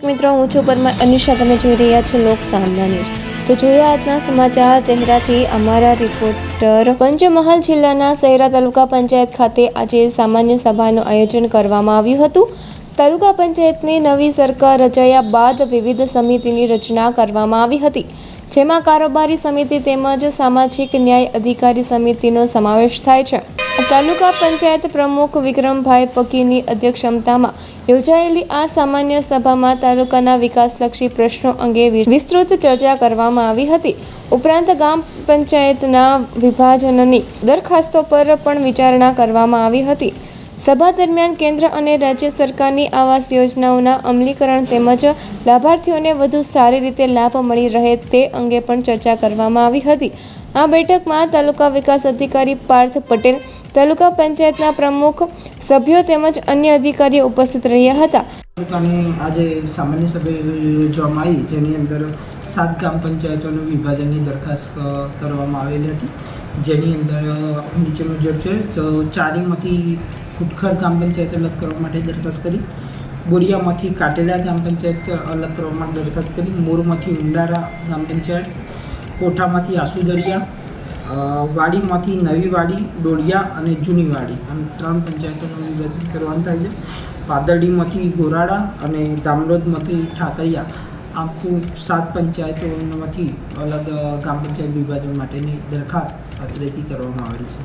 મિત્રો હું છું પરમાર અનિશા, તમે જોઈ રહ્યા છો લોક સામના ન્યૂઝ। તો જોઈએ આજના સમાચાર ચહેરાથી અમારા રિપોર્ટર। પંચમહાલ જિલ્લાના શહેરા તાલુકા પંચાયત ખાતે આજે સામાન્ય સભાનું આયોજન કરવામાં આવ્યું હતું। તાલુકા પંચાયતની નવી સરકાર રચાયા બાદ વિવિધ સમિતિની રચના કરવામાં આવી હતી, જેમાં કારોબારી સમિતિ તેમજ સામાજિક ન્યાય અધિકારી સમિતિનો સમાવેશ થાય છે। તાલુકા પંચાયત પ્રમુખ વિક્રમભાઈ પકીની અધ્યક્ષતામાં યોજાયેલી આ સામાન્ય સભામાં તાલુકાના વિકાસલક્ષી પ્રશ્નો અંગે વિસ્તૃત ચર્ચા કરવામાં આવી હતી। ઉપરાંત ગામ પંચાયતના વિભાજનની દરખાસ્તો પર પણ વિચારણા કરવામાં આવી હતી। સભા દરમિયાન કેન્દ્ર અને રાજ્ય સરકારની આવાસ યોજનાઓના અમલીકરણ તેમજ લાભાર્થીઓને વધુ સારી રીતે લાભ મળી રહે તે અંગે પણ ચર્ચા કરવામાં આવી હતી। આ બેઠકમાં તાલુકા વિકાસ અધિકારી પાર્થ પટેલ, તાલુકા પંચાયતના પ્રમુખ, સભ્યો તેમજ અન્ય અધિકારીઓ ઉપસ્થિત રહ્યા હતા। તાલુકાની આજે સામાન્ય સભા યોજવામાં આવી, જેની અંદર 7 ગામ પંચાયતોનું વિભાજનની દરખાસ્ત કરવામાં આવેલી હતી, જેની અંદર નીચે મુજબ છે। તો ચારીમાંથી ખુટખર ગામ પંચાયત અલગ કરવા માટે દરખાસ્ત કરી, બોરિયામાંથી કાટેલા ગામ પંચાયત અલગ કરવા માટે દરખાસ્ત કરી, મોરમાંથી ઉંડારા ગામ પંચાયત, કોઠામાંથી આસુદરિયા, વાડીમાંથી નવી વાડી, ડોળિયા અને જૂની વાડી, આમ 3 પંચાયતોનું વિભાજન કરવાનું થાય છે। પાદરડીમાંથી ગોરાડા અને દામલોદમાંથી ઠાકરિયા, આમ કુલ 7 પંચાયતોમાંથી અલગ ગામ પંચાયત વિભાજન માટેની દરખાસ્ત અત્રેથી કરવામાં આવેલ છે।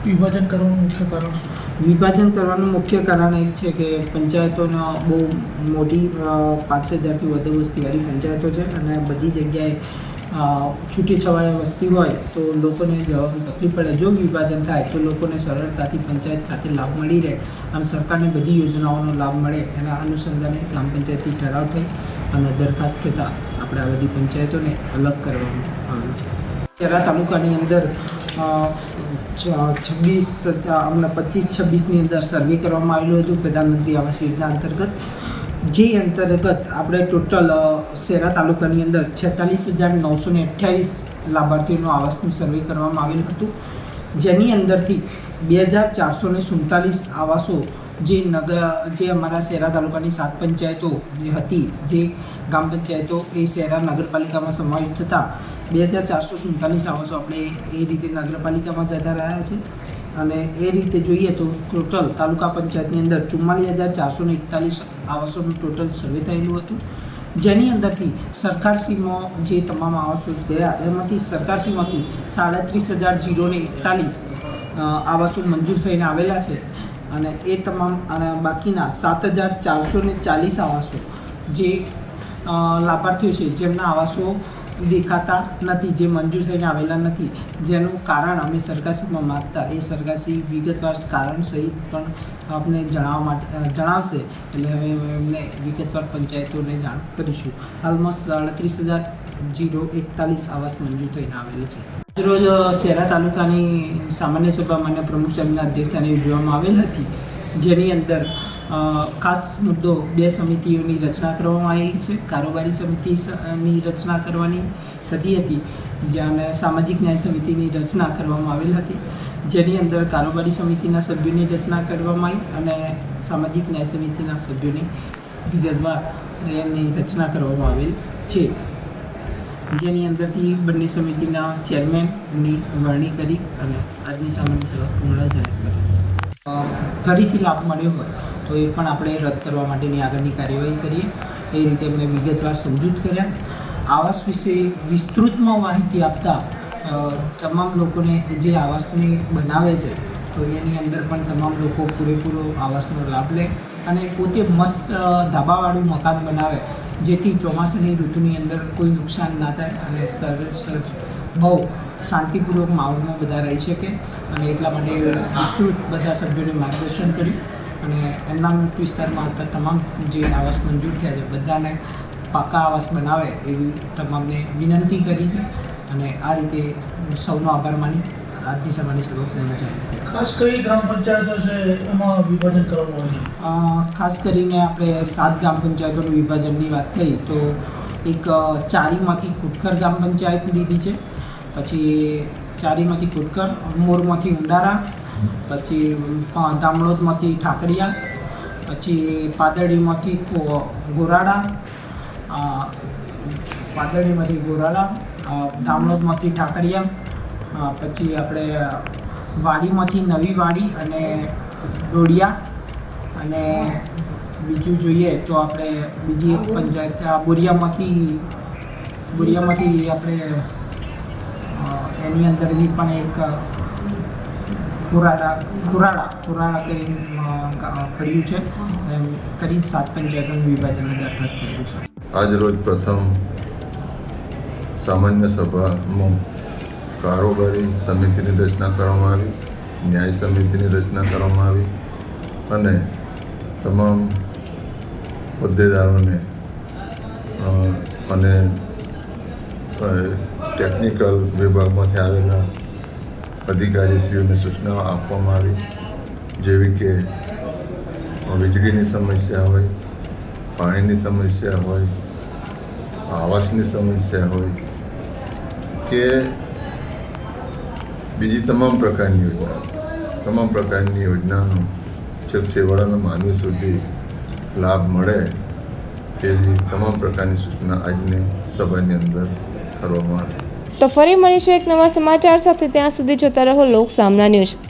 વિભાજન કરવાનું મુખ્ય કારણ શું? વિભાજન કરવાનું મુખ્ય કારણ એ છે કે પંચાયતોનો બહુ મોટી 5,000થી વધુ વસ્તીવાળી પંચાયતો છે અને બધી જગ્યાએ છૂટી છવાયા વસ્તી હોય તો લોકોને જવાની તકલીફ પડે। જો વિભાજન થાય તો લોકોને સરળતાથી પંચાયત ખાતે લાભ મળી રહે અને સરકારની બધી યોજનાઓનો લાભ મળે। એના અનુસંધાને ગ્રામ પંચાયતથી ઠરાવ થઈ અને દરખાસ્ત થતાં આપણે આ બધી પંચાયતોને અલગ કરવામાં આવે છે। શહેરા તાલુકાની અંદર 25-26ની અંદર સર્વે કરવામાં આવેલું હતું પ્રધાનમંત્રી આવાસ યોજના અંતર્ગત, જે અંતર્ગત આપણે ટોટલ શહેરા તાલુકાની અંદર 46,928 લાભાર્થીઓનું આવાસનું સર્વે કરવામાં આવેલું હતું, જેની અંદરથી 2,447 આવાસો જે અમારા શહેરા તાલુકાની 7 પંચાયતો જે હતી, જે ગામ પંચાયતો એ શહેરા નગરપાલિકામાં સમાવેશ થતાં 2,447 આવાસો આપણે એ રીતે નગરપાલિકામાં જતા રહ્યા છે। અને એ રીતે જોઈએ તો ટોટલ તાલુકા પંચાયતની અંદર 44,441 આવાસોનું ટોટલ સર્વે થયેલું હતું, જેની અંદરથી સરકારશ્રીમાં જે તમામ આવાસો ગયા એમાંથી સરકારશ્રીમાંથી 37,041 આવાસો મંજૂર થઈને આવેલા છે અને એ તમામ અને બાકીના 7,440 આવાસો જે લાભાર્થીઓ છે જેમના આવાસો દેખાતા નથી, જે મંજૂર થઈને આવેલા નથી, જેનું કારણ અમે સરકારશ્રીમાં માગતા એ સરકારશ્રી વિગતવાર કારણ સહિત પણ આપને જણાવશે, એટલે હવે એમને વિગતવાર પંચાયતોને જાણ કરીશું। હાલમાં 37,041 આવાસ મંજૂર થઈને આવેલ છે। રોજ શહેરા તાલુકાની સામાન્ય સભા માન્ય પ્રમુખ સાહેબના અધ્યક્ષસ્થાને યોજવામાં આવેલ હતી, જેની અંદર ખાસ મુદ્દો 2 સમિતિઓની રચના કરવામાં આવી છે। કારોબારી સમિતિની રચના કરવાની થતી હતી, જ્યાં સામાજિક ન્યાય સમિતિની રચના કરવામાં આવેલ હતી, જેની અંદર કારોબારી સમિતિના સભ્યોની રચના કરવામાં આવી અને સામાજિક ન્યાય સમિતિના સભ્યોની વિગતવાર એની રચના કરવામાં આવેલ છે, જેની અંદરથી બંને સમિતિના ચેરમેનની વરણી કરી અને આજની સામાન્ય સભા પૂર્ણ જાહેર કરી છે। ફરીથી લાભ મળ્યો હોય તો એ પણ આપણે રદ કરવા માટેની આગળની કાર્યવાહી કરીએ, એ રીતે અમને વિગતવાર સમજૂત કર્યા। આવાસ વિશે વિસ્તૃતમાં માહિતી આપતા તમામ લોકોને જે આવાસને બનાવે છે તો એની અંદર પણ તમામ લોકો પૂરેપૂરો આવાસનો લાભ લે અને પોતે મસ્ત ધાબાવાળું મકાન બનાવે, જેથી ચોમાસાની ઋતુની અંદર કોઈ નુકસાન ના થાય અને બહુ શાંતિપૂર્વક માહોલમાં બધા રહી શકે। અને એટલા માટે વિસ્તૃત બધા સભ્યોને માર્ગદર્શન કર્યું અને એમના વિસ્તારમાં આવતા તમામ જે આવાસ મંજૂર થયા છે બધાને પાકા આવાસ બનાવે એવી તમામને વિનંતી કરી છે અને આ રીતે સૌનો આભાર માની આજની સભાની સભા પૂર્ણ છે। ખાસ કઈ ગ્રામ પંચાયતો છે એમાં વિભાજન કરવામાં આવ્યું? ખાસ કરીને આપણે 7 ગામ પંચાયતોનું વિભાજનની વાત થઈ તો એક ચારીમાંથી ખુટખર ગામ પંચાયત લીધી છે, પછી ચારીમાંથી ખુટખર, મોરમાંથી ઉંડારા, પછી દામલોદમાંથી ઠાકરિયા, પછી પાદરડીમાંથી ગોરાડા, દામોદમાંથી ઠાકરિયા, પછી આપણે વાડીમાંથી નવી વાડી અને ડોડિયા, અને બીજું જોઈએ તો આપણે બીજી એક પંચાયત બોરિયામાંથી આપણે એની અંદરની પણ એક ખુરાડા કરીને પડ્યું છે. એમ કરી 7 પંચાયતોનું વિભાજનની દરખાસ્ત થયેલું છે. આજ રોજ પ્રથમ સામાન્ય સભામાં કારોબારી સમિતિની રચના કરવામાં આવી, ન્યાય સમિતિની રચના કરવામાં આવી અને તમામ હોદ્દેદારોને અને ટેકનિકલ વિભાગમાંથી આવેલા અધિકારીશ્રીઓને સૂચનાઓ આપવામાં આવી, જેવી કે વીજળીની સમસ્યા હોય, પાણીની સમસ્યા હોય, આવાસની સમસ્યા હોય કે બીજી તમામ પ્રકારની યોજનાનો છેક છેવાડાના માનવી સુધી લાભ મળે એવી તમામ પ્રકારની સૂચના આજની સભાની અંદર કરવામાં આવી. તો ફરી મળીશું એક નવા સમાચાર સાથે. ત્યાં સુધી જોતા રહો લોક સામના ન્યૂઝ.